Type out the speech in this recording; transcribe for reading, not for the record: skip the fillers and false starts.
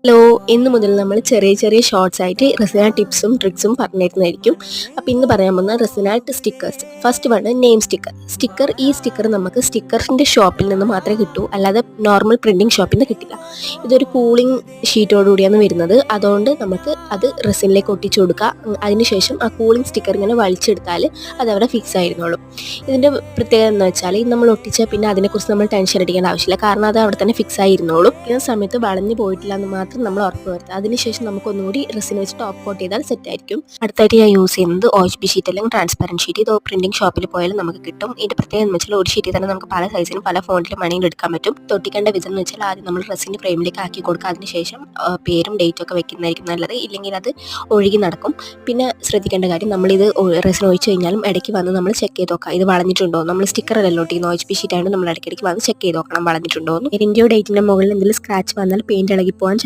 Hello, ഇന്ന് മുതൽ നമ്മൾ ചെറിയ ചെറിയ ഷോർട്സ് ആയിട്ട് റെസിന ടിപ്സും ട്രിക്സും പറഞ്ഞിരുന്നതായിരിക്കും. അപ്പോൾ ഇന്ന് പറയാൻ പോകുന്ന resin art stickers. First one name sticker. ഈ സ്റ്റിക്കർ നമുക്ക് സ്റ്റിക്കറിൻ്റെ ഷോപ്പിൽ നിന്ന് മാത്രമേ കിട്ടൂ, അല്ലാതെ നോർമൽ പ്രിൻറ്റിങ് ഷോപ്പിൽ നിന്ന് കിട്ടില്ല. ഇതൊരു കൂളിംഗ് ഷീറ്റോടുകൂടിയാണ് വരുന്നത്. അതുകൊണ്ട് നമുക്ക് അത് റെസിനിലേക്ക് ഒട്ടിച്ചു കൊടുക്കുക. അതിനുശേഷം ആ കൂളിംഗ് സ്റ്റിക്കർ ഇങ്ങനെ വലിച്ചെടുത്താൽ അതവിടെ ഫിക്സ് ആയിരുന്നോളും. ഇതിൻ്റെ പ്രത്യേകത എന്ന് വെച്ചാൽ ഇത് നമ്മൾ ഒട്ടിച്ചാൽ പിന്നെ അതിനെക്കുറിച്ച് നമ്മൾ ടെൻഷൻ അടിക്കേണ്ട ആവശ്യമില്ല, കാരണം അത് അവിടെ തന്നെ ഫിക്സ് ആയിരുന്നോളും. ഈ സമയത്ത് വളഞ്ഞു പോയിട്ടില്ല എന്ന് മാത്രം നമ്മൾ ഉറപ്പ് വരുത്തുക. അതിനുശേഷം നമുക്ക് ഒന്നുകൂടി റെസിൻ വെച്ച് ടോപ്പ് കോട്ട് ചെയ്താൽ സെറ്റ് ആയിരിക്കും. അടുത്തായിട്ട് ഞാൻ യൂസ് ചെയ്യുന്നത് OHB ഷീറ്റ് അല്ലെങ്കിൽ ട്രാൻസ്പെറൻറ്റ് ഷീറ്റ്. ഇത് പ്രിന്റിംഗ് ഷോപ്പിൽ പോയാലും നമുക്ക് കിട്ടും. ഇതിന്റെ പ്രത്യേകത എന്ന് വെച്ചാൽ ഒരു ഷീറ്റിൽ തന്നെ നമുക്ക് പല സൈസിനും പല ഫോണ്ടിലും വേണമെങ്കിൽ എടുക്കാൻ പറ്റും. തൊട്ടിക്കേണ്ട വിധം എന്ന് വെച്ചാൽ ആദ്യം നമ്മൾ റെസിൻ്റെ ഫ്രെയിമിലേക്ക് ആക്കി കൊടുക്കുക. അതിനുശേഷം പേരും ഡേറ്റും ഒക്കെ വെക്കുന്നതായിരിക്കും നല്ലത്, ഇല്ലെങ്കിൽ അത് ഒഴുകി നടക്കും. പിന്നെ ശ്രദ്ധിക്കേണ്ട കാര്യം, നമ്മളിത് റെസിൻ ഒഴിച്ച് കഴിഞ്ഞാലും ഇടയ്ക്ക് വന്ന് നമ്മൾ ചെക്ക് ചെയ്ത് നോക്കാം ഇത് വളഞ്ഞിട്ടുണ്ടോ. നമ്മൾ സ്റ്റിക്കറല്ലോ ഒട്ടിക്കുന്ന OHB ഷീറ്റ് ആയതുകൊണ്ട് നമ്മൾ ഇടയ്ക്കിടയ്ക്ക് വന്ന് ചെക്ക് ചെയ്ത് നോക്കണം വളഞ്ഞിട്ടുണ്ടോ എന്ന്. പേരിൻ്റെയോ ഡേറ്റിൻ്റെ മുകളിൽ എന്തെങ്കിലും സ്ക്രാച്ച് വന്നാൽ പെയിൻറ്റ് ഇളകി പോകാൻ